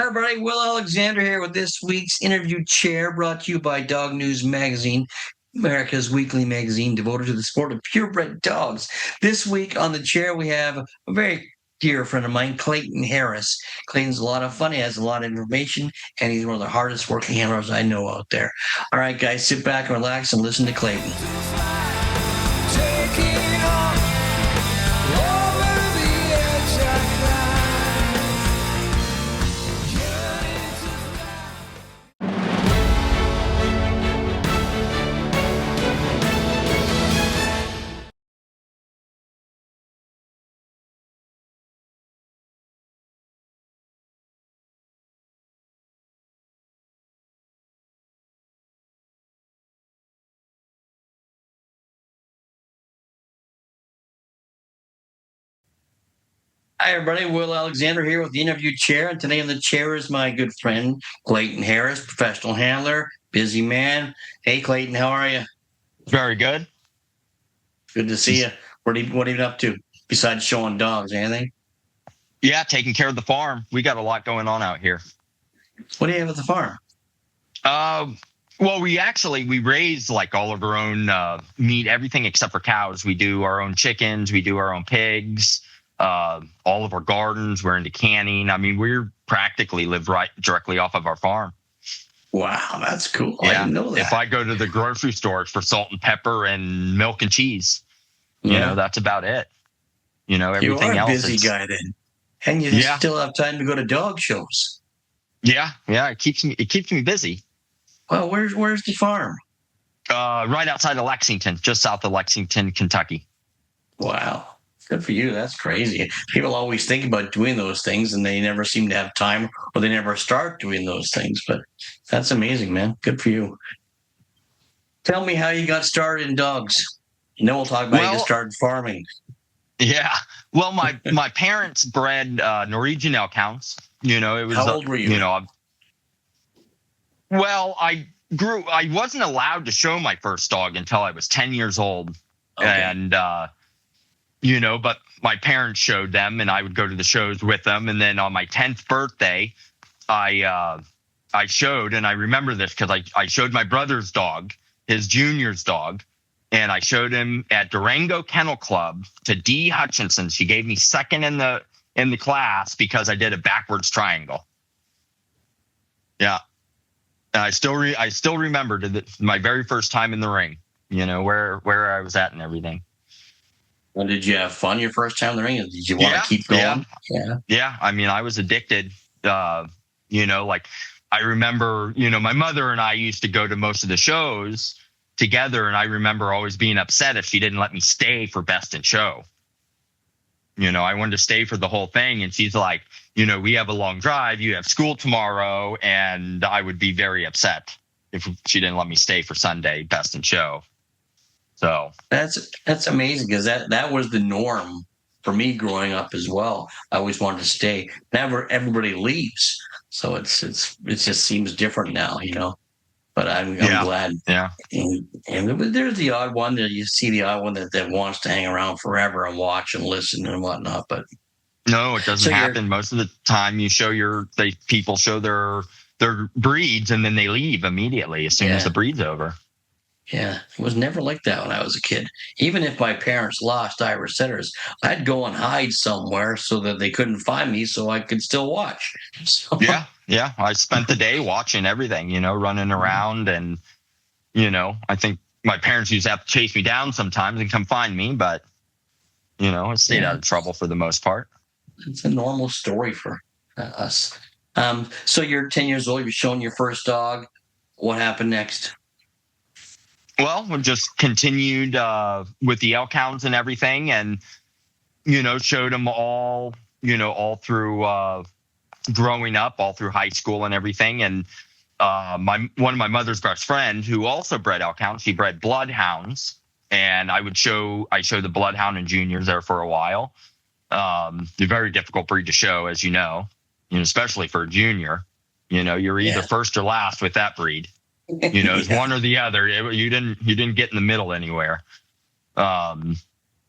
Hi, everybody. Will Alexander here with this week's interview chair brought to you by Dog News Magazine, America's weekly magazine devoted to the sport of purebred dogs. This week on the chair, we have a very dear friend of mine, Klayton Harris. Klayton's a lot of fun. He has a lot of information, and he's one of the hardest working handlers I know out there. All right, guys, sit back and relax and listen to Klayton. Hi, everybody. Will Alexander here with the interview chair. And today on the chair is my good friend, Klayton Harris, professional handler, busy man. Hey, Klayton, how are you? Very good. Good to see you. What are you been up to besides showing dogs? Anything? Yeah, taking care of the farm. We got a lot going on out here. What do you have at the farm? Well, we raise like all of our own meat, everything except for cows. We do our own chickens. We do our own pigs. All of our gardens. We're into canning. I mean, we're practically live right directly off of our farm. Wow, that's cool. Yeah. I didn't know that. If I go to the grocery store, it's for salt and pepper and milk and cheese. You know, that's about it. You know, everything you are a else. Busy guy then, and you still have time to go to dog shows. Yeah. It keeps me busy. Well, where's the farm? Right outside of Lexington, just south of Lexington, Kentucky. Wow. Good for you. That's crazy. People always think about doing those things and they never seem to have time or they never start doing those things. But that's amazing, man. Good for you. Tell me how you got started in dogs. And then we'll talk about how you started farming. Yeah. Well, my parents bred Norwegian elk hounds. You know, it was. How old were you? You know, I wasn't allowed to show my first dog until I was 10 years old. Okay. And, but my parents showed them and I would go to the shows with them. And then on my 10th birthday, I showed, and I remember this because I showed my brother's dog, his junior's dog, and I showed him at Durango Kennel Club to Dee Hutchinson. She gave me second in the class because I did a backwards triangle. Yeah. And I still remember my very first time in the ring, you know, where I was at and everything. Well, did you have fun your first time in the ring? Did you want to keep going? Yeah. I mean, I was addicted. Like I remember, my mother and I used to go to most of the shows together. And I remember always being upset if she didn't let me stay for Best in Show. You know, I wanted to stay for the whole thing. And she's like, we have a long drive. You have school tomorrow. And I would be very upset if she didn't let me stay for Sunday Best in Show. So that's amazing because that was the norm for me growing up as well. I always wanted to stay. Never everybody leaves, so it just seems different now, But I'm glad. Yeah. And there's the odd one that you see the odd one that wants to hang around forever and watch and listen and whatnot. But no, it doesn't happen. Most of the time, people show their breeds and then they leave immediately as soon as the breed's over. Yeah, it was never like that when I was a kid. Even if my parents lost Irish setters, I'd go and hide somewhere so that they couldn't find me so I could still watch. So. Yeah. I spent the day watching everything, running around. And, I think my parents used to have to chase me down sometimes and come find me. But, I stayed out of trouble for the most part. It's a normal story for us. So you're 10 years old. You're showing your first dog. What happened next? Well, we just continued with the elk hounds and everything and, showed them all through growing up, all through high school and everything. And one of my mother's best friend who also bred elk hounds, she bred bloodhounds. And I showed the bloodhound and juniors there for a while. A very difficult breed to show, as you know, especially for a junior. You're either first or last with that breed. It's one or the other. You didn't get in the middle anywhere. And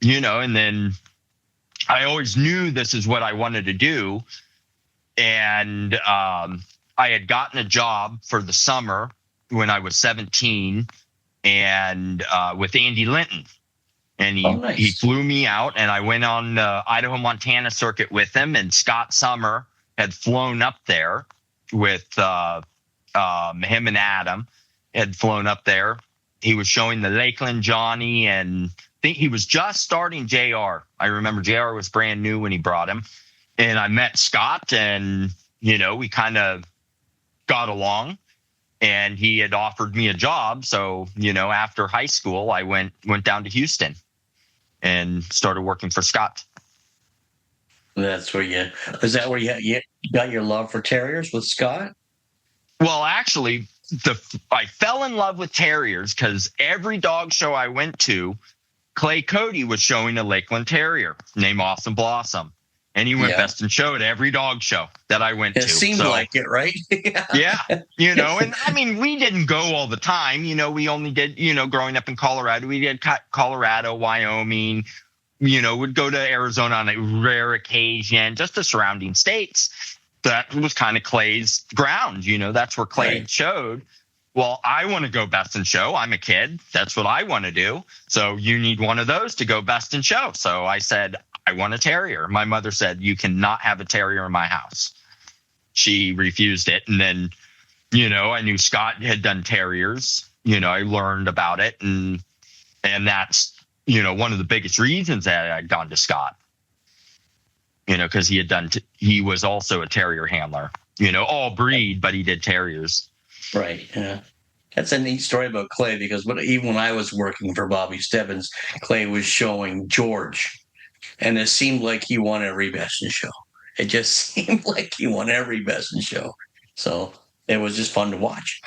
then I always knew this is what I wanted to do. And I had gotten a job for the summer when I was 17 and with Andy Linton. And he flew me out, and I went on the Idaho-Montana circuit with him. And Scott Summer had flown up there with him and Adam had flown up there. He was showing the Lakeland Johnny, and I think he was just starting JR. I remember JR was brand new when he brought him. And I met Scott, and, we kind of got along. And he had offered me a job. So, after high school, I went down to Houston and started working for Scott. Is that where you got your love for terriers, with Scott? Well, actually, I fell in love with terriers because every dog show I went to, Clay Cody was showing a Lakeland Terrier named Awesome Blossom. And he went best in show at every dog show that I went to. It seemed like it, right? Yeah. And I mean, we didn't go all the time. We only did, growing up in Colorado, we did Colorado, Wyoming, would go to Arizona on a rare occasion, just the surrounding states. That was kind of Clay's ground. That's where Clay showed. Well, I want to go best in show. I'm a kid. That's what I want to do. So you need one of those to go best in show. So I said, I want a terrier. My mother said, you cannot have a terrier in my house. She refused it. And then, I knew Scott had done terriers. I learned about it. And that's, one of the biggest reasons that I'd gone to Scott, because he was also a terrier handler, all breed, but he did terriers. Right. Yeah. That's a neat story about Clay, because even when I was working for Bobby Stebbins, Clay was showing George. And it seemed like he won every best in show. It just seemed like he won every best in show. So it was just fun to watch.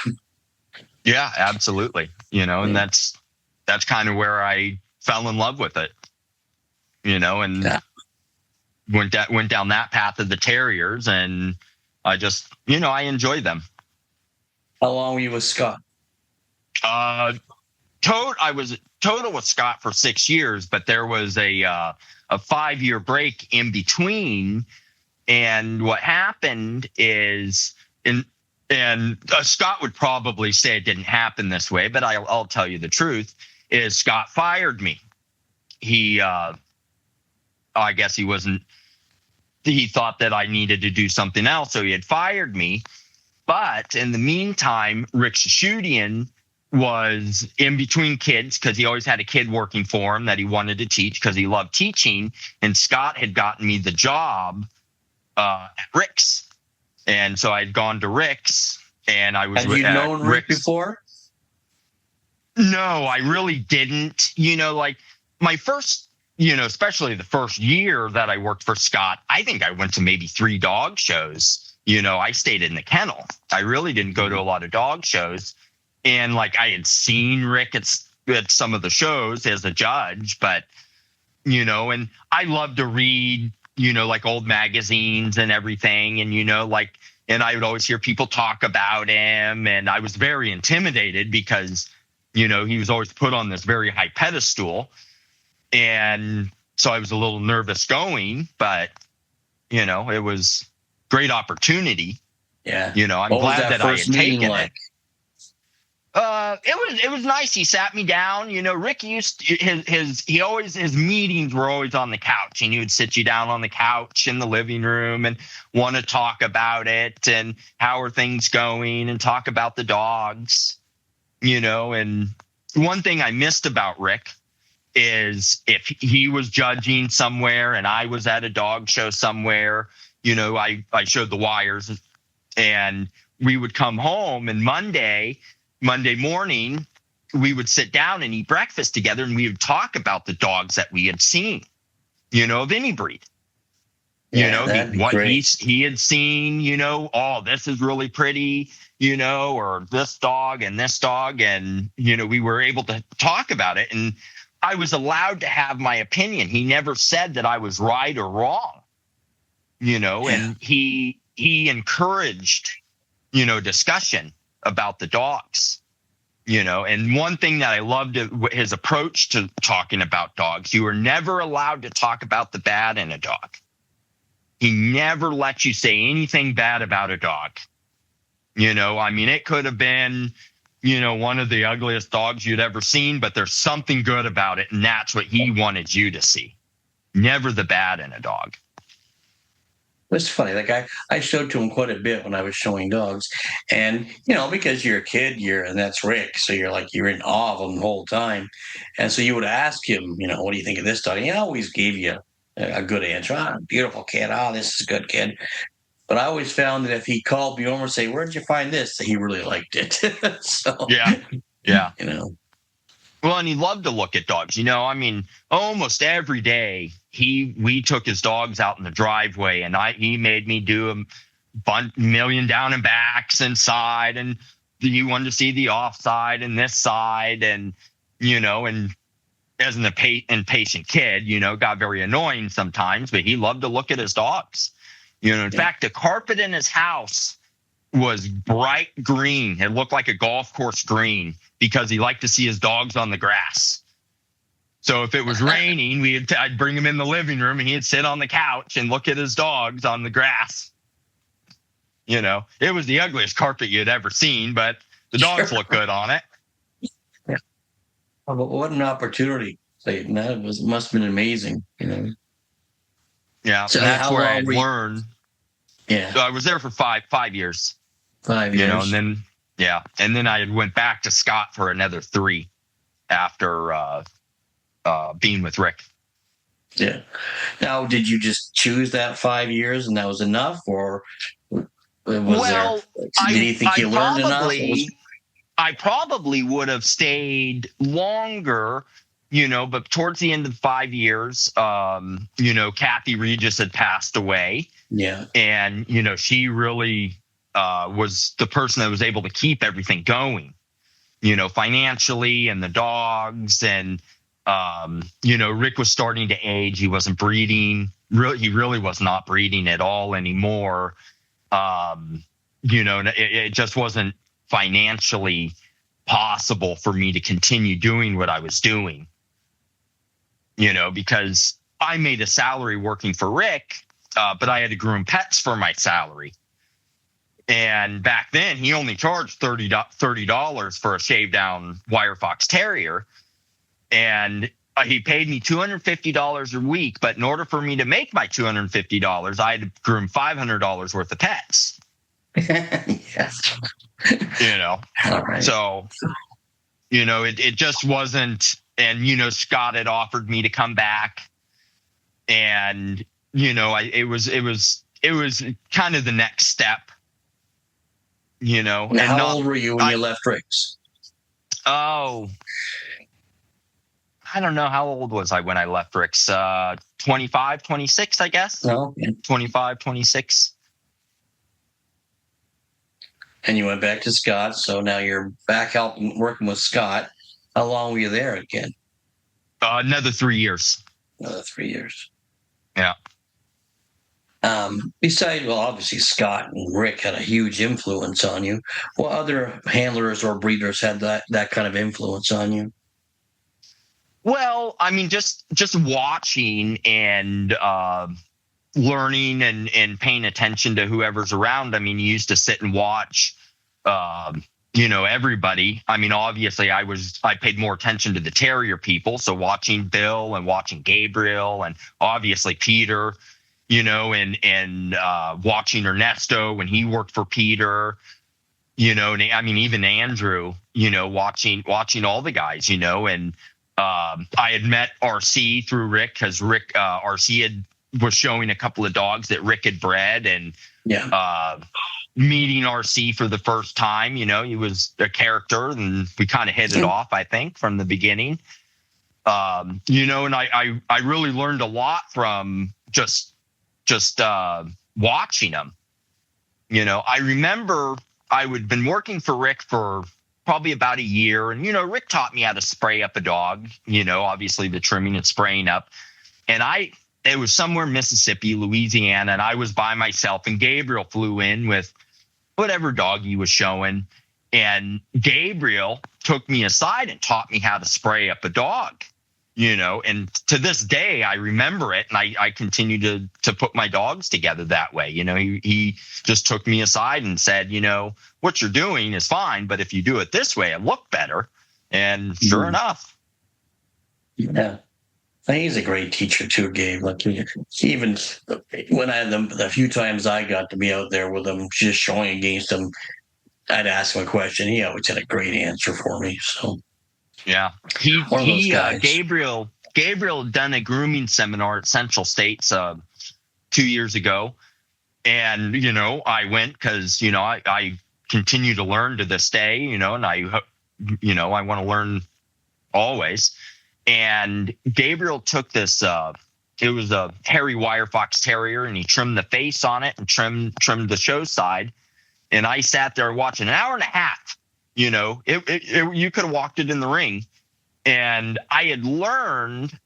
Yeah, absolutely. And that's kind of where I fell in love with it, and went down that path of the terriers, and I just, I enjoyed them. How long were you with Scott? I was total with Scott for 6 years, but there was a 5-year break in between. And what happened is, and Scott would probably say it didn't happen this way, but I'll tell you the truth, is Scott fired me. I guess he thought that I needed to do something else, so he had fired me. But in the meantime, Rick Shashudian was in between kids, because he always had a kid working for him that he wanted to teach because he loved teaching. And Scott had gotten me the job at Rick's. And so I'd gone to Rick's, and I was Had you known Rick before? No, I really didn't. Like my first, especially the first year that I worked for Scott, I think I went to maybe 3 dog shows. I stayed in the kennel. I really didn't go to a lot of dog shows. And like I had seen Rick at some of the shows as a judge, but, and I love to read, like old magazines and everything. And, and I would always hear people talk about him. And I was very intimidated because, he was always put on this very high pedestal. And so I was a little nervous going, but, it was great opportunity. Yeah. I'm glad that I had taken it. It was nice. He sat me down. Rick used his meetings were always on the couch, and he would sit you down on the couch in the living room and want to talk about it and how are things going and talk about the dogs, and one thing I missed about Rick is if he was judging somewhere and I was at a dog show somewhere, I showed the wires, and we would come home, and Monday morning, we would sit down and eat breakfast together, and we would talk about the dogs that we had seen, of any breed. What he had seen, oh, this is really pretty, or this dog and this dog. And, we were able to talk about it, and I was allowed to have my opinion. He never said that I was right or wrong, and he encouraged, discussion about the dogs, and one thing that I loved his approach to talking about dogs, you were never allowed to talk about the bad in a dog. He never lets you say anything bad about a dog. I mean, it could have been, one of the ugliest dogs you'd ever seen, but there's something good about it. And that's what he wanted you to see. Never the bad in a dog. It's funny. Like I showed to him quite a bit when I was showing dogs, and because you're a kid, and that's Rick, so you're in awe of him the whole time, and so you would ask him, what do you think of this dog? And he always gave you a good answer. Beautiful kid. This is a good kid. But I always found that if he called me over and say, "Where'd you find this?" that he really liked it. So yeah. Well, and he loved to look at dogs. I mean, almost every day we took his dogs out in the driveway, and he made me do a million down and backs inside, and he wanted to see the offside and this side, and and as an impatient kid, got very annoying sometimes, but he loved to look at his dogs. In fact, the carpet in his house was bright green. It looked like a golf course green because he liked to see his dogs on the grass. So if it was raining, I'd bring him in the living room and he'd sit on the couch and look at his dogs on the grass. It was the ugliest carpet you'd ever seen, but the dogs look good on it. Yeah. Oh, but what an opportunity, Klayton. That must have been amazing, Yeah, so that's where I learned. Yeah. So I was there for five years. 5 years. And then I went back to Scott for another 3 after being with Rick. Yeah. Now, did you just choose that 5 years and that was enough, or did you think you learned enough? I probably would have stayed longer. But towards the end of 5 years, Kathy Regis had passed away. Yeah. And, she really was the person that was able to keep everything going, financially, and the dogs. And, Rick was starting to age. He wasn't breeding. He really was not breeding at all anymore. It just wasn't financially possible for me to continue doing what I was doing. Because I made a salary working for Rick, but I had to groom pets for my salary. And back then, he only charged $30 for a shaved down wire fox terrier. And he paid me $250 a week. But in order for me to make my $250, I had to groom $500 worth of pets. Yes. All right. So, it just wasn't. And, Scott had offered me to come back, and, it was kind of the next step, And how old were you when you left Rick's? Oh, I don't know. How old was I when I left Rick's? 25, 26, I guess. Oh, okay. 25, 26. And you went back to Scott. So now you're back working with Scott. How long were you there again? Another 3 years. Another 3 years. Yeah. Besides, obviously Scott and Rick had a huge influence on you. What other handlers or breeders had that kind of influence on you? Well, I mean, just watching and learning and paying attention to whoever's around. I mean, you used to sit and watch, everybody. I mean, obviously I paid more attention to the terrier people. So watching Bill and watching Gabriel and obviously Peter, and watching Ernesto when he worked for Peter, and I mean, even Andrew, watching all the guys, and I had met RC through Rick because Rick, RC was showing a couple of dogs that Rick had bred, and meeting RC for the first time, he was a character, and we kind of hit it off, I think, from the beginning. And I really learned a lot from just watching him. I remember I had been working for Rick for probably about a year, and Rick taught me how to spray up a dog, obviously the trimming and spraying up. And it was somewhere in Mississippi, Louisiana, and I was by myself, and Gabriel flew in with whatever dog he was showing. And Gabriel took me aside and taught me how to spray up a dog, and to this day, I remember it, and I continue to put my dogs together that way. He just took me aside and said, what you're doing is fine, but if you do it this way, it look better. And sure enough. Yeah. I think he's a great teacher too, Gabe. Like even when I had the few times I got to be out there with him, just showing against him, I'd ask him a question. He always had a great answer for me. So yeah, Gabriel had done a grooming seminar at Central States 2 years ago, and I went because I continue to learn to this day, and I want to learn always. And Gabriel took this, it was a hairy wire fox terrier, and he trimmed the face on it and trimmed the show side. And I sat there watching an hour and a half, you could have walked it in the ring. And I had learned,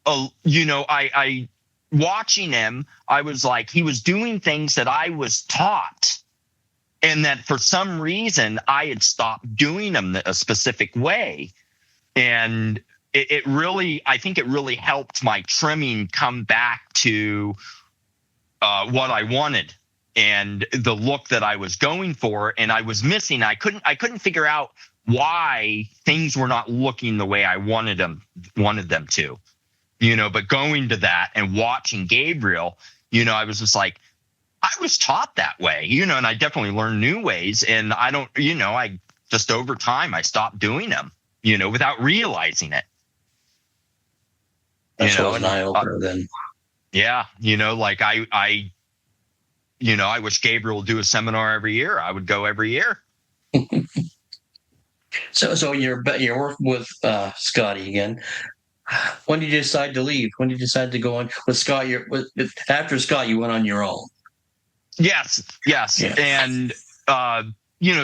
I watching him, I was like, he was doing things that I was taught. And that for some reason I had stopped doing them a specific way. And I think it really helped my trimming come back to what I wanted and the look that I was going for. And I was missing. I couldn't figure out why things were not looking the way I wanted them to, but going to that and watching Gabriel, I was just like, I was taught that way, and I definitely learned new ways. And I don't, I just over time, I stopped doing them, without realizing it. That's what was an eye opener then. Yeah. Like I wish Gabriel would do a seminar every year. I would go every year. So you're working with Scotty again. When did you decide to leave? When did you decide to go on with Scott? After Scott, you went on your own. Yes. Yeah. And,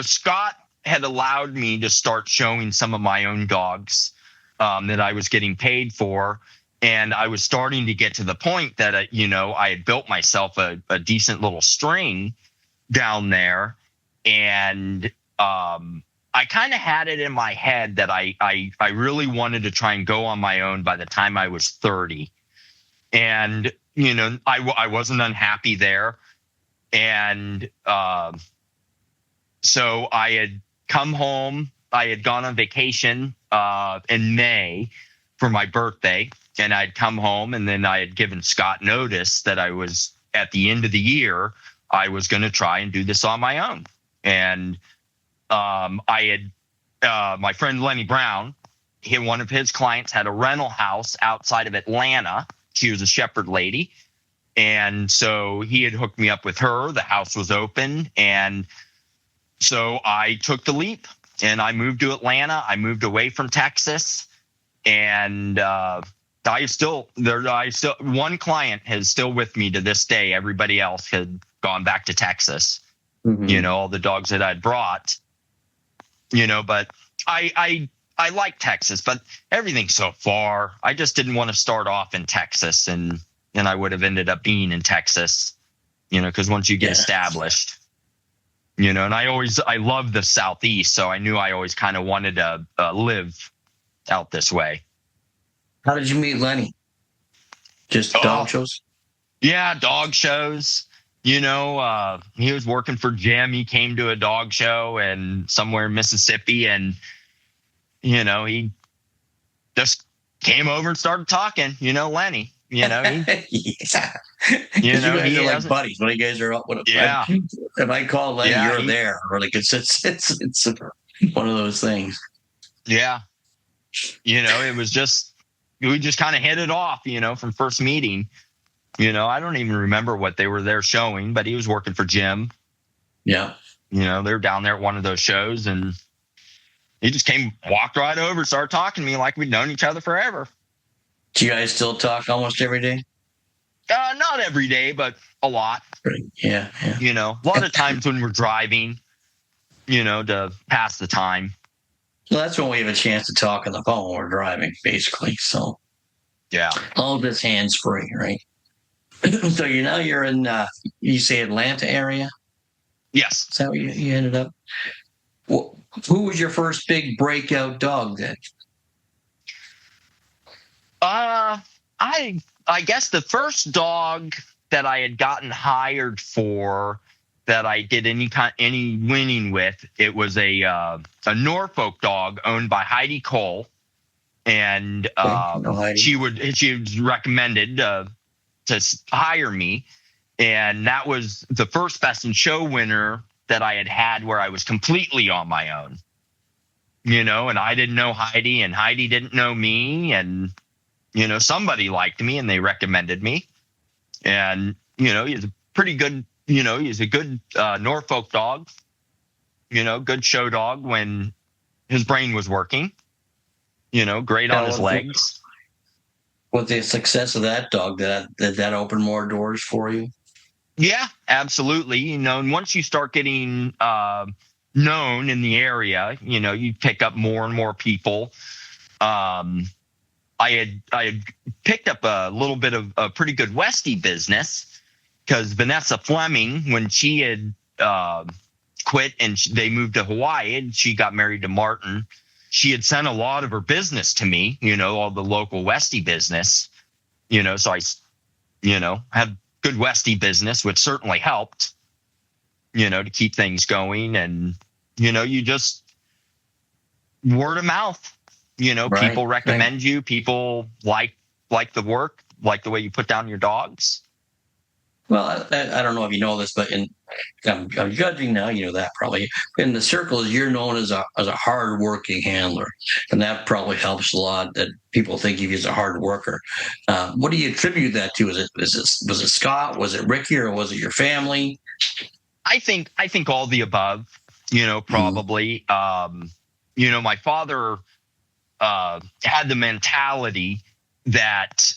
Scott had allowed me to start showing some of my own dogs that I was getting paid for. And I was starting to get to the point that, I had built myself a decent little string down there. And I kind of had it in my head that I really wanted to try and go on my own by the time I was 30. And, I wasn't unhappy there. And so I had come home. I had gone on vacation in May for my birthday. And I'd come home, and then I had given Scott notice that I was at the end of the year, I was going to try and do this on my own. And I had my friend Lenny Brown, one of his clients had a rental house outside of Atlanta. She was a shepherd lady. And so he had hooked me up with her. The house was open. And so I took the leap and I moved to Atlanta. I moved away from Texas. And one client is still with me to this day. Everybody else had gone back to Texas, all the dogs that I'd brought, but I like Texas, but everything's so far. I just didn't want to start off in Texas and I would have ended up being in Texas, because once you get established, and I love the Southeast. So I knew I always kind of wanted to live out this way. How did you meet Lenny? Just dog shows? Yeah, dog shows. He was working for Jim. He came to a dog show and somewhere in Mississippi, and he just came over and started talking. Lenny. Yeah. You guys are like buddies when you guys are up with it. Yeah. If I call Lenny, you're there. Or like it's one of those things. Yeah. It was just. We just kind of hit it off, from first meeting. I don't even remember what they were there showing, but he was working for Jim. Yeah. They were down there at one of those shows, and he just walked right over, started talking to me like we'd known each other forever. Do you guys still talk almost every day? Not every day, but a lot. Yeah. A lot of times when we're driving, to pass the time. Well, that's when we have a chance to talk on the phone when we're driving, basically. So, yeah, all this hands free, right? So you're in, you say Atlanta area? Yes. Is that where you ended up? Well, who was your first big breakout dog then? I guess the first dog that I had gotten hired for that I did any winning with, it was a Norfolk dog owned by Heidi Cole, and she was recommended to hire me, and that was the first Best in Show winner that I had where I was completely on my own, and I didn't know Heidi, and Heidi didn't know me, and somebody liked me and they recommended me, and he's a pretty good. He's a good Norfolk dog, good show dog when his brain was working, great on his legs. With the success of that dog, did that open more doors for you? Yeah, absolutely. And once you start getting known in the area, you pick up more and more people. I had picked up a little bit of a pretty good Westie business, because Vanessa Fleming, when she had quit and they moved to Hawaii and she got married to Martin, she had sent a lot of her business to me, all the local Westie business, so I, had good Westie business, which certainly helped, to keep things going. And, you just word of mouth, right, people recommend you, people like the work, like the way you put down your dogs. Well, I don't know if you know this, but I'm judging now. You know that probably in the circles you're known as a hard-working handler, and that probably helps a lot. That people think of you as a hard worker. What do you attribute that to? Was it Scott? Was it Ricky? Or was it your family? I think all the above. Probably. Mm-hmm. My father had the mentality that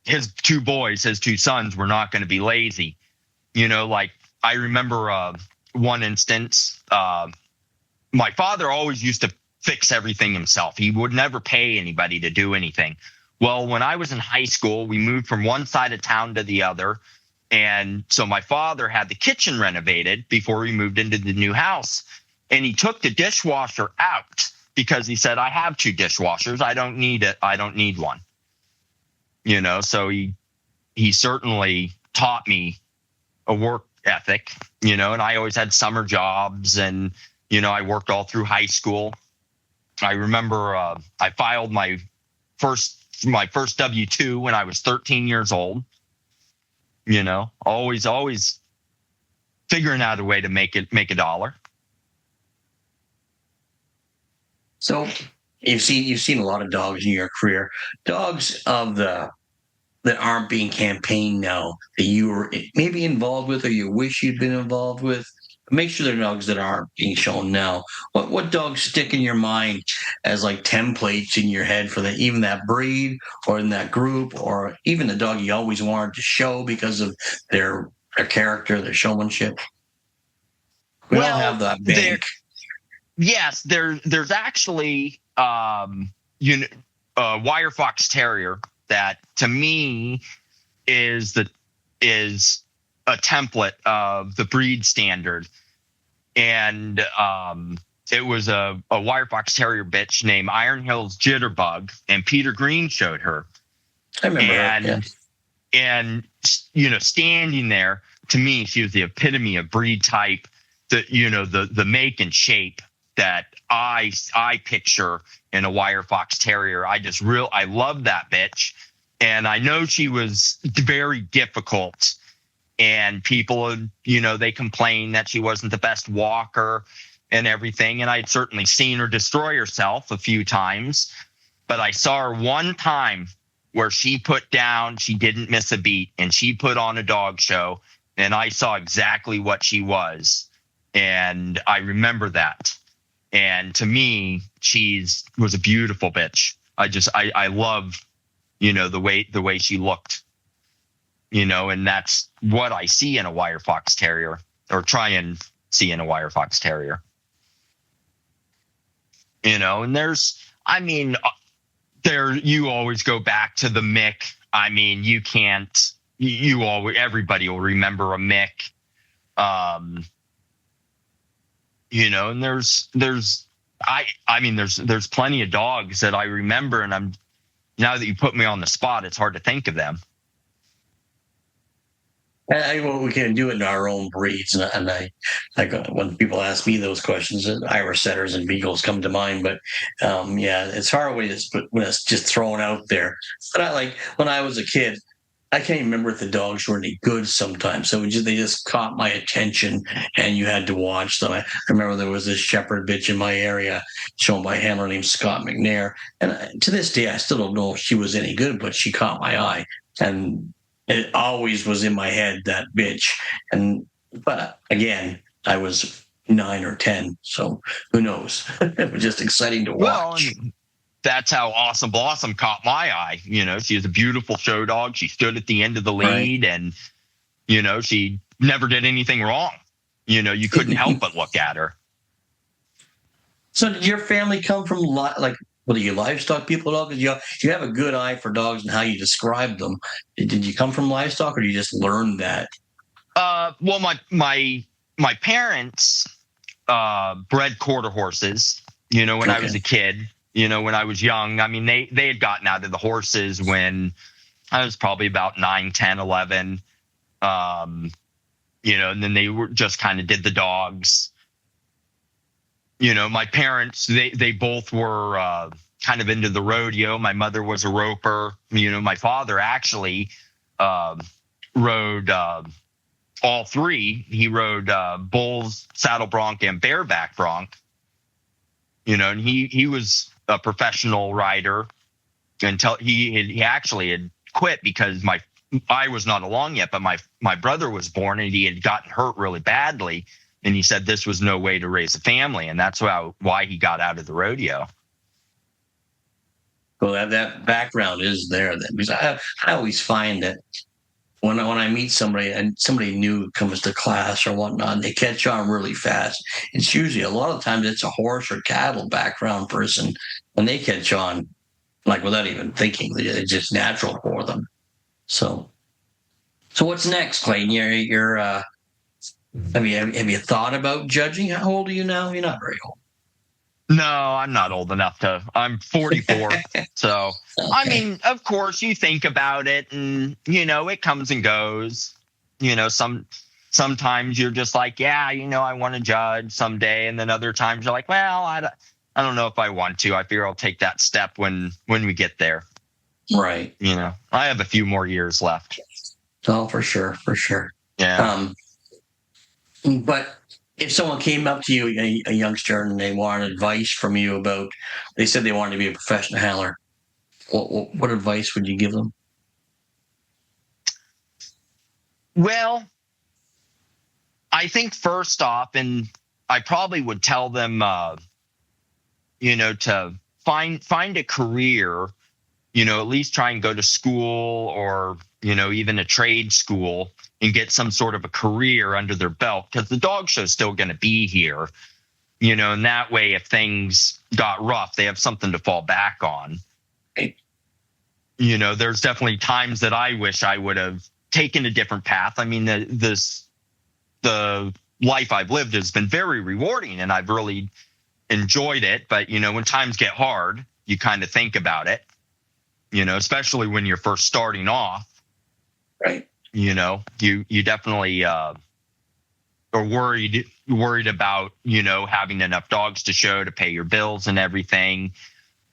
his two sons were not going to be lazy. Like I remember one instance, my father always used to fix everything himself. He would never pay anybody to do anything. Well, when I was in high school, we moved from one side of town to the other. And so my father had the kitchen renovated before we moved into the new house. And he took the dishwasher out because he said, I have 2 dishwashers. I don't need it. I don't need one. So he certainly taught me a work ethic, and I always had summer jobs, and, I worked all through high school. I remember I filed my first W-2 when I was 13 years old, always figuring out a way to make a dollar. So you've seen a lot of dogs in your career, dogs that aren't being campaigned now, that you were maybe involved with or you wish you'd been involved with. Make sure they're dogs that aren't being shown now. What dogs stick in your mind as like templates in your head for even that breed or in that group, or even the dog you always wanted to show because of their character, their showmanship? We all have that bank. Yes, there's actually a wire fox terrier that to me is a template of the breed standard. And it was a wire fox terrier bitch named Iron Hills Jitterbug, and Peter Green showed her. I remember her, yes. And standing there, to me, she was the epitome of breed type, the make and shape that I picture in a wire fox terrier. I love that bitch. And I know she was very difficult, and people, they complained that she wasn't the best walker and everything. And I'd certainly seen her destroy herself a few times, but I saw her one time where she didn't miss a beat, and she put on a dog show, and I saw exactly what she was. And I remember that. And to me, she was a beautiful bitch. I love, the way she looked, and that's what I see in a wire fox terrier, or try and see in a wire fox terrier. And you always go back to the Mick. I mean, everybody will remember a Mick. And there's plenty of dogs that I remember, and now that you put me on the spot, it's hard to think of them. Well, we can do it in our own breeds, and I like when people ask me those questions, Irish setters and beagles come to mind. But yeah, it's hard when it's just thrown out there. But I like when I was a kid, I can't even remember if the dogs were any good sometimes. So they just caught my attention, and you had to watch them. I remember there was this shepherd bitch in my area, shown by a handler named Scott McNair, and to this day I still don't know if she was any good, but she caught my eye, and it always was in my head, that bitch. But again, I was 9 or 10, so who knows? It was just exciting to watch. Well, that's how Awesome Blossom caught my eye. She was a beautiful show dog. She stood at the end of the lead, right. And she never did anything wrong. You couldn't help but look at her. So did your family come from were you livestock people at all? Because you have a good eye for dogs and how you describe them. Did you come from livestock, or did you just learn that? Well, my parents bred quarter horses. When I was a kid. When I was young. I mean, they had gotten out of the horses when I was probably about 9, 10, 11. And then they were just kind of did the dogs. My parents, they both were kind of into the rodeo. My mother was a roper. My father actually rode all three. He rode bulls, saddle bronc, and bareback bronc. And he was a professional rider until he actually had quit because I was not along yet, but my brother was born and he had gotten hurt really badly. And he said this was no way to raise a family. And that's why he got out of the rodeo. Well, that background is there then, because I always find that when I meet somebody and somebody new comes to class or whatnot, they catch on really fast. It's usually a lot of times it's a horse or cattle background person, and they catch on like without even thinking. It's just natural for them. So what's next, Klayton? You're have you thought about judging? How old are you now? You're not very old. No, I'm not old enough to. I'm 44. So, okay. I mean, of course, you think about it and, it comes and goes. Sometimes you're just like, yeah, I want to judge someday. And then other times you're like, well, I don't know if I want to. I figure I'll take that step when we get there. Right. I have a few more years left. Oh, for sure. For sure. Yeah. But if someone came up to you, a youngster, and they wanted advice from you they said they wanted to be a professional handler, what advice would you give them? Well, I think first off, and I probably would tell them, to find a career, at least try and go to school or, even a trade school and get some sort of a career under their belt, because the dog show's still going to be here, and that way, if things got rough, they have something to fall back on. Right. There's definitely times that I wish I would have taken a different path. I mean, the life I've lived has been very rewarding and I've really enjoyed it. But, when times get hard, you kind of think about it, especially when you're first starting off. Right. You definitely are worried about, having enough dogs to show to pay your bills and everything.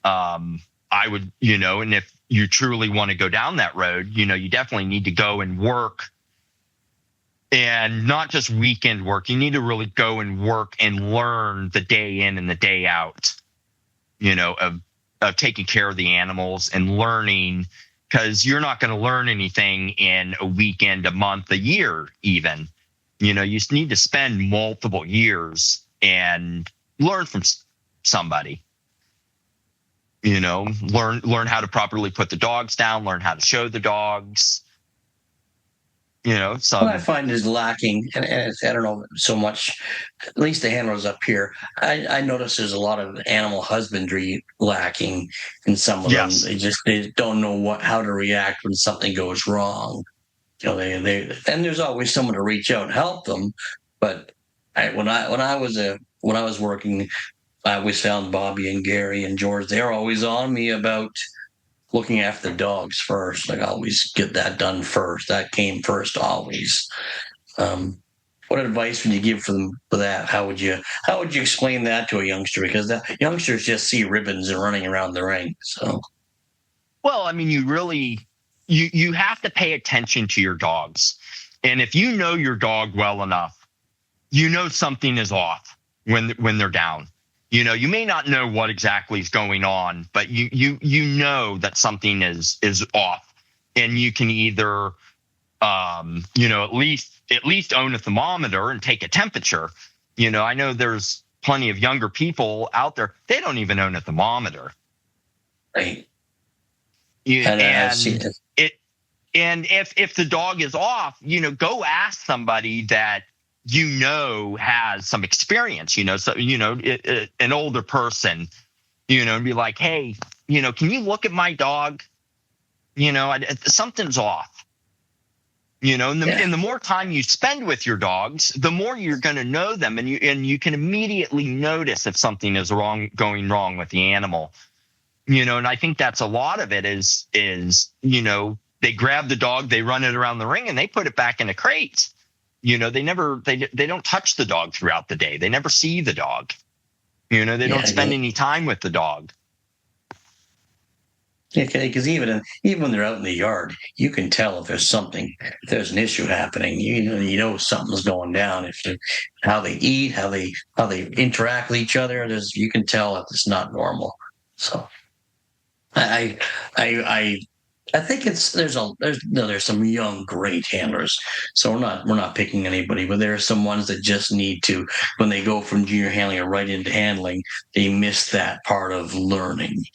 I would, and if you truly want to go down that road, you definitely need to go and work, and not just weekend work. You need to really go and work and learn the day in and the day out, of taking care of the animals and learning, because you're not going to learn anything in a weekend, a month, a year, even. You need to spend multiple years and learn from somebody. Learn how to properly put the dogs down, learn how to show the dogs. What I find is lacking, and I don't know so much, at least the handlers up here, I notice there's a lot of animal husbandry lacking in some of them. They don't know how to react when something goes wrong. And there's always someone to reach out and help them. But when I was working, I always found Bobby and Gary and George, they're always on me about looking after the dogs first. Like, always get that done first. That came first always. What advice would you give for them for that? How would you explain that to a youngster? Because the youngsters just see ribbons and running around the ring. So, Well, I mean, you have to pay attention to your dogs. And if you know your dog well enough, you know something is off when they're down. You may not know what exactly is going on, but you know that something is off, and you can either at least own a thermometer and take a temperature. I know there's plenty of younger people out there, they don't even own a thermometer. right. And if the dog is off, go ask somebody that has some experience, an older person, and be like, hey, can you look at my dog? Something's off. And the more time you spend with your dogs, the more you're going to know them, and you can immediately notice if something is going wrong with the animal. And I think that's a lot of it is they grab the dog, they run it around the ring, and they put it back in a crate. They don't touch the dog throughout the day. They never see the dog. They don't spend any time with the dog. Yeah, because even when they're out in the yard, you can tell if there's an issue happening. You know something's going down. How they eat, how they interact with each other, you can tell if it's not normal. So, I think there's some young great handlers. So we're not picking anybody, but there are some ones that just need to, when they go from junior handling or right into handling, they miss that part of learning,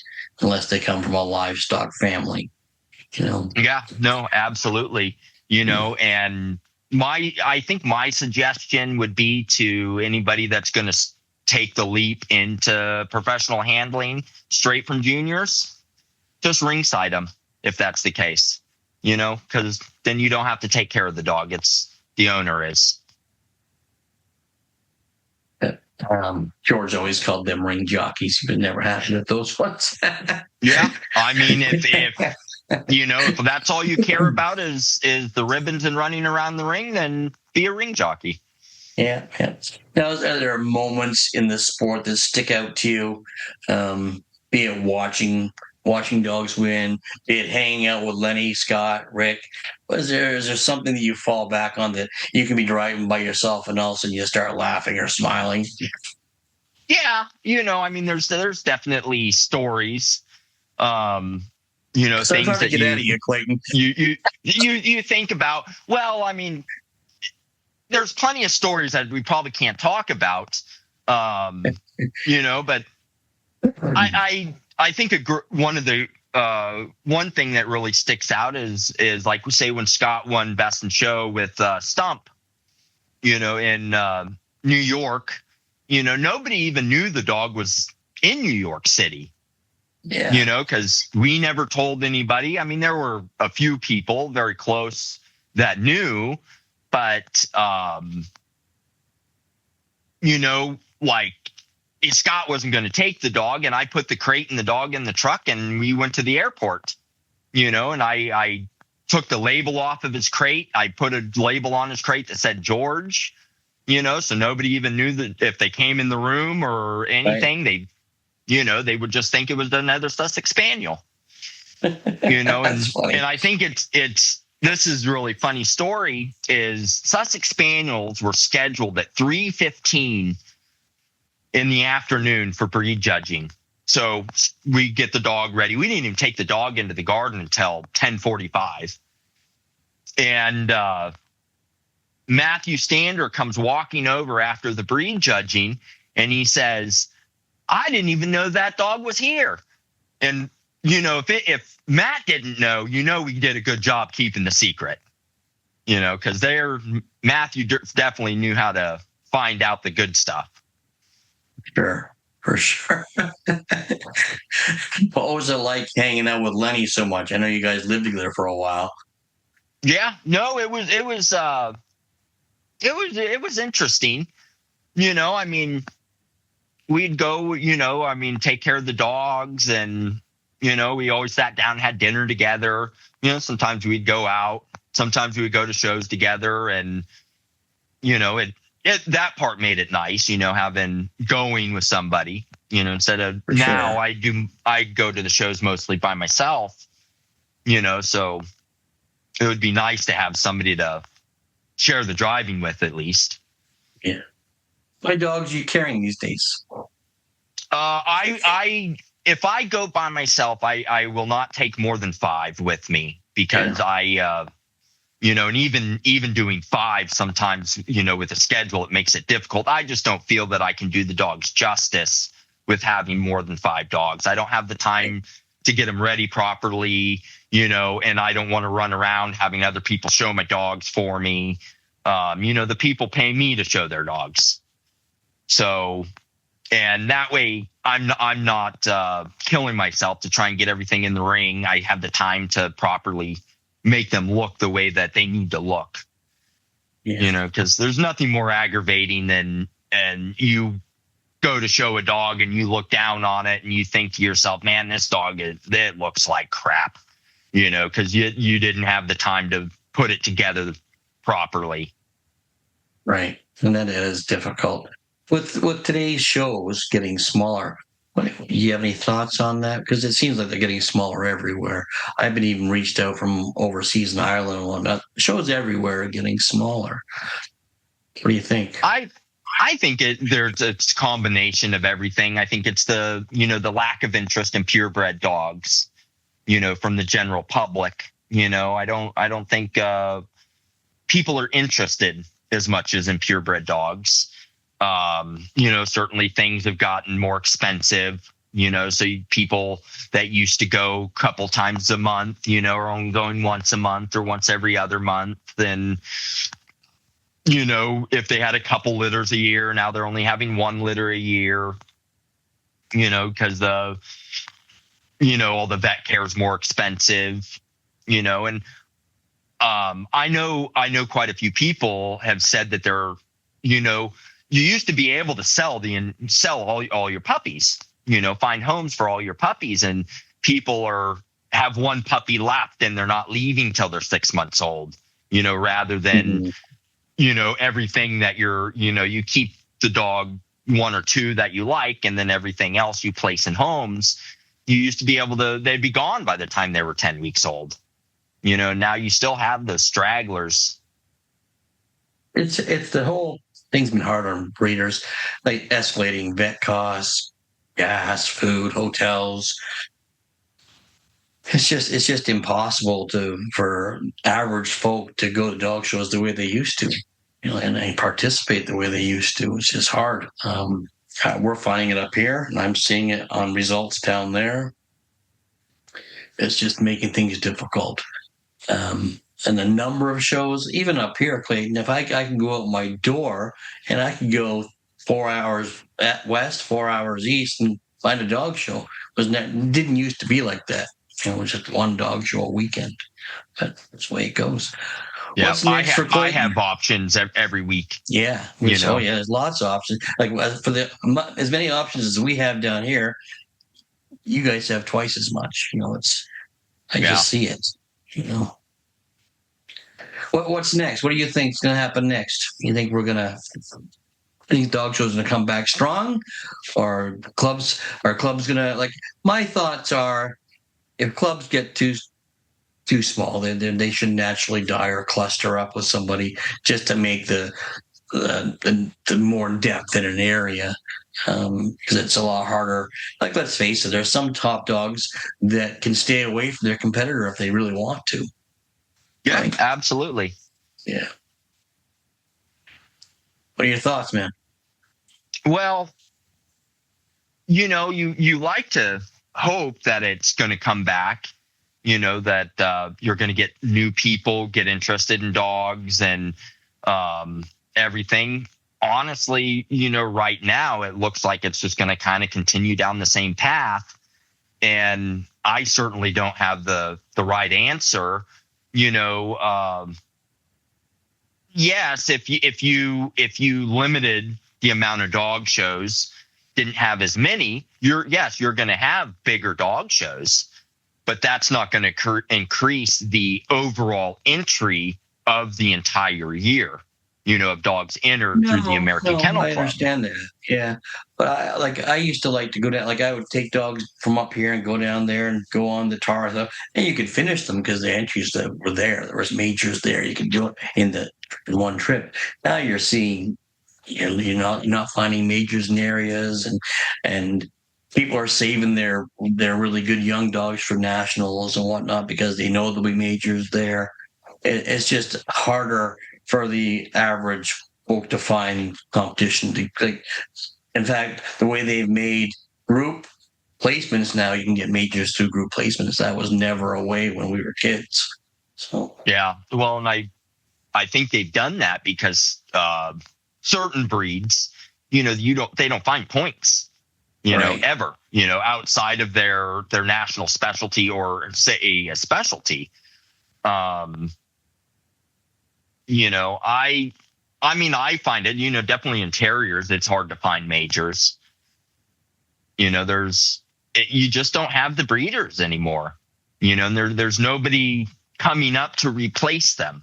unless they come from a livestock family. Yeah, no, absolutely. And I think my suggestion would be to anybody that's going to take the leap into professional handling straight from juniors, just ringside them if that's the case, because then you don't have to take care of the dog. It's the owner is. George always called them ring jockeys. He was never happy with those ones. Yeah, I mean, if that's all you care about is the ribbons and running around the ring, then be a ring jockey. Yeah. Now, are there moments in the sport that stick out to you? Be it watching dogs win, be it hanging out with Lenny, Scott, Rick. Is there something that you fall back on that you can be driving by yourself and all of a sudden you start laughing or smiling? Yeah, I mean, there's definitely stories. Things that get out of you, Klayton. You think about. Well, I mean, there's plenty of stories that we probably can't talk about. But I think one thing that really sticks out is like we say when Scott won Best in Show with Stump, in New York, nobody even knew the dog was in New York City. Yeah. Because we never told anybody. I mean, there were a few people very close that knew, but like Scott wasn't going to take the dog, and I put the crate and the dog in the truck, and we went to the airport, and I took the label off of his crate. I put a label on his crate that said George, so nobody even knew that if they came in the room or anything, right. They would just think it was another Sussex Spaniel, and I think this is a really funny story is Sussex Spaniels were scheduled at 3:15 in the afternoon for breed judging. So we get the dog ready. We didn't even take the dog into the garden until 10:45. And Matthew Stander comes walking over after the breed judging, and he says, I didn't even know that dog was here. And, if Matt didn't know, we did a good job keeping the secret, because Matthew definitely knew how to find out the good stuff. Sure, for sure. What was it like hanging out with Lenny so much? I know you guys lived together for a while. Yeah, no, it was interesting. I mean, we'd go, take care of the dogs, and We always sat down, had dinner together. Sometimes we'd go out, sometimes we would go to shows together, and that part made it nice, having going with somebody, instead of For now sure. I go to the shows mostly by myself, so it would be nice to have somebody to share the driving with at least. Yeah. What dogs are you carrying these days? I if I go by myself, I will not take more than 5 with me because and even doing 5 sometimes, with a schedule, it makes it difficult. I just don't feel that I can do the dogs justice with having more than 5 dogs. I don't have the time to get them ready properly, and I don't want to run around having other people show my dogs for me. The people pay me to show their dogs. So, and that way I'm not killing myself to try and get everything in the ring. I have the time to properly make them look the way that they need to look. Because there's nothing more aggravating than, and you go to show a dog and you look down on it and you think to yourself, man, this dog, it looks like crap, because you didn't have the time to put it together properly. Right. And that is difficult. With today's shows getting smaller, do you have any thoughts on that? Because it seems like they're getting smaller everywhere. I've been even reached out from overseas in Ireland and whatnot. Shows everywhere are getting smaller. What do you think? I think there's a combination of everything. I think it's the lack of interest in purebred dogs, from the general public. I don't think people are interested as much as in purebred dogs. Certainly things have gotten more expensive, so people that used to go a couple times a month, are only going once a month or once every other month. And, if they had a couple litters a year, now they're only having 1 litter a year, because all the vet care is more expensive, and I know quite a few people have said that they're, you used to be able to sell all your puppies, find homes for all your puppies, and people have 1 puppy left and they're not leaving till they're 6 months old, rather than, everything that you keep the dog 1 or 2 that you like, and then everything else you place in homes. You used to be able to, they'd be gone by the time they were 10 weeks old. Now you still have those stragglers. It's the whole thing's been hard on breeders, like escalating vet costs, gas, food, hotels. It's just impossible for average folk to go to dog shows the way they used to, and participate the way they used to. It's just hard. We're finding it up here, and I'm seeing it on results down there. It's just making things difficult. And the number of shows, even up here, Klayton, if I can go out my door and I can go 4 hours at west, 4 hours east, and find a dog show, didn't used to be like that. It was just 1 dog show a weekend. But that's the way it goes. Yeah, What's next for Klayton? I have options every week. Yeah, there's lots of options. Like for as many options as we have down here, you guys have twice as much. I just see it. What's next? What do you think is going to happen next? You think these dog shows going to come back strong, or clubs going to My thoughts are, if clubs get too small, then they should naturally die or cluster up with somebody just to make the more depth in an area, because it's a lot harder. Let's face it, there's some top dogs that can stay away from their competitor if they really want to. Yeah, right? Absolutely. Yeah. What are your thoughts, man? Well, you like to hope that it's going to come back, that you're going to get new people get interested in dogs and everything. Honestly, right now it looks like it's just going to kind of continue down the same path. And I certainly don't have the right answer. Yes, if you limited the amount of dog shows, didn't have as many, you're going to have bigger dog shows. but that's not going to increase the overall entry of the entire year, of dogs entered through the American Kennel I Club. understand that. Yeah. But I used to like to go down, like I would take dogs from up here and go down there and go on the Tartha, and you could finish them because the entries that were there. There was majors there. You could do it in one trip. Now you're seeing, you're not finding majors in areas, and people are saving their really good young dogs for nationals and whatnot because they know there'll be majors there. It's just harder for the average folk to find competition. In fact, the way they've made group placements now, you can get majors through group placements. That was never a way when we were kids. So yeah, well, and I think they've done that because certain breeds, they don't find points, right. ever, outside of their national specialty or say a specialty. I find it, definitely in terriers, it's hard to find majors. You just don't have the breeders anymore, and there's nobody coming up to replace them.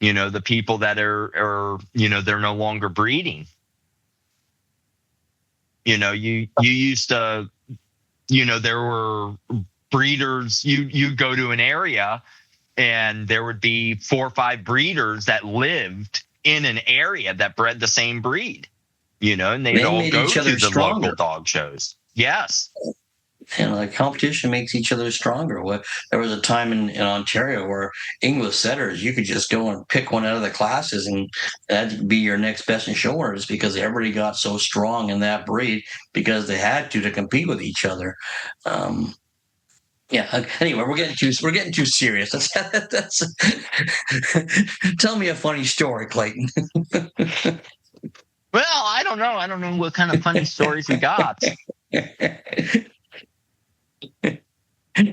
The people that are they're no longer breeding. You used to, there were breeders, you go to an area and there would be 4 or 5 breeders that lived in an area that bred the same breed, and they'd all go to the local dog shows. Yes. And competition makes each other stronger. There was a time in Ontario where English setters, you could just go and pick one out of the classes, and that'd be your next best in show owners because everybody got so strong in that breed because they had to compete with each other. Yeah. Anyway, we're getting too serious. That's Tell me a funny story, Klayton. Well, I don't know. I don't know what kind of funny stories we got.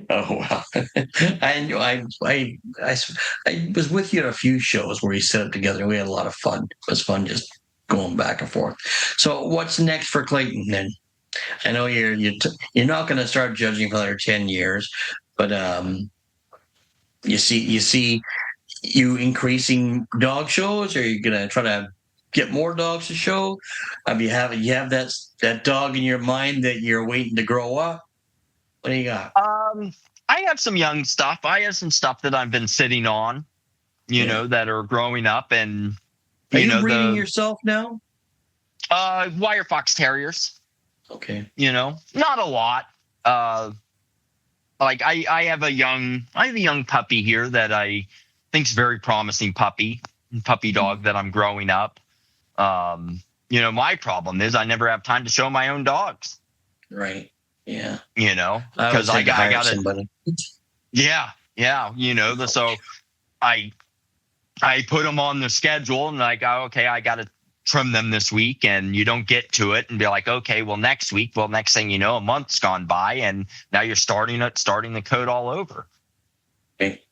Oh wow! I was with you at a few shows where we set up together. We had a lot of fun. It was fun just going back and forth. So, what's next for Klayton then? I know you're not going to start judging for another 10 years, but you see you increasing dog shows, or are you going to try to get more dogs to show? You have that dog in your mind that you're waiting to grow up? What do you got? I have some young stuff. I have some stuff that I've been sitting on, that are growing up. And are you breeding yourself now? Wire Fox Terriers. Okay. Not a lot. I have a young puppy here that I think's very promising puppy dog that I'm growing up. My problem is I never have time to show my own dogs. Right. Yeah. Because I got somebody. Yeah. So I put them on the schedule and I go, okay, I got to trim them this week, and you don't get to it and be like, okay, well, next week, next thing you know, a month's gone by and now you're starting the coat all over. Okay.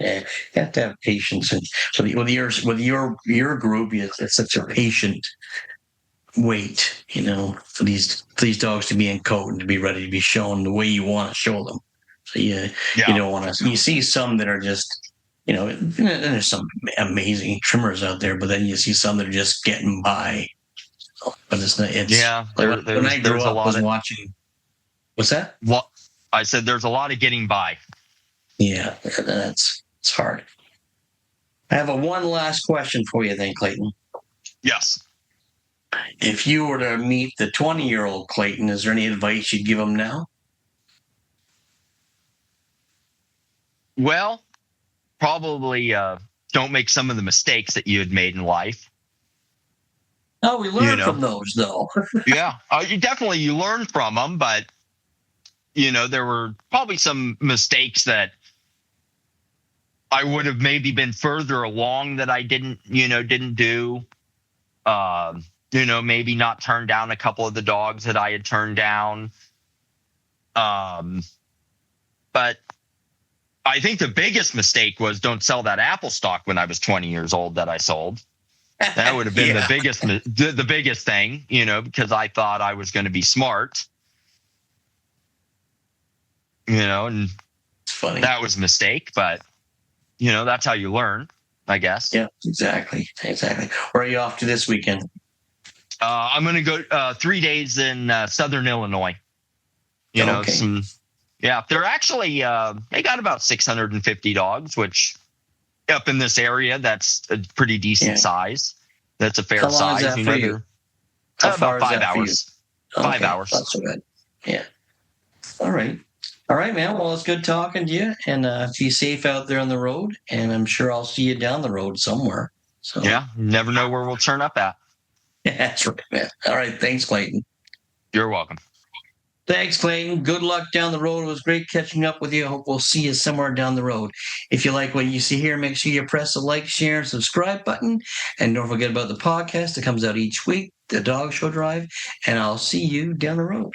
Yeah, you have to have patience. And so with your group, it's such a patient wait, for these dogs to be in coat and to be ready to be shown the way you want to show them. So you don't want to. You see some that are just, there's some amazing trimmers out there, but then you see some that are just getting by. But it's not. When I grew up, I was watching. What's that? Well, I said there's a lot of getting by. Yeah, it's hard. I have one last question for you, then, Klayton. Yes. If you were to meet the 20-year-old Klayton, is there any advice you'd give him now? Well, probably don't make some of the mistakes that you had made in life. Oh, we learn from those, though. Yeah, you learn from them, but there were probably some mistakes that I would have maybe been further along that I didn't do. Maybe not turn down a couple of the dogs that I had turned down. But I think the biggest mistake was don't sell that apple stock when I was 20 years old that I sold. That would have been the biggest thing, because I thought I was going to be smart. And It's funny. that was a mistake, but that's how you learn, I guess. Yeah, exactly. Where are you off to this weekend? I'm going to go 3 days in Southern Illinois. Okay. They're actually, they got about 650 dogs, which up in this area, that's a pretty decent size. That's a fair How long size. is that for you? How far about is 5 that for you? hours. 5 hours. Not so bad. Yeah. All right, man. Well, it's good talking to you, and be safe out there on the road. And I'm sure I'll see you down the road somewhere. So yeah, never know where we'll turn up at. Yeah, that's right, man. All right, thanks, Klayton. You're welcome. Thanks, Klayton. Good luck down the road. It was great catching up with you. I hope we'll see you somewhere down the road. If you like what you see here, make sure you press the like, share, and subscribe button. And don't forget about the podcast that comes out each week, The Dog Show Drive. And I'll see you down the road.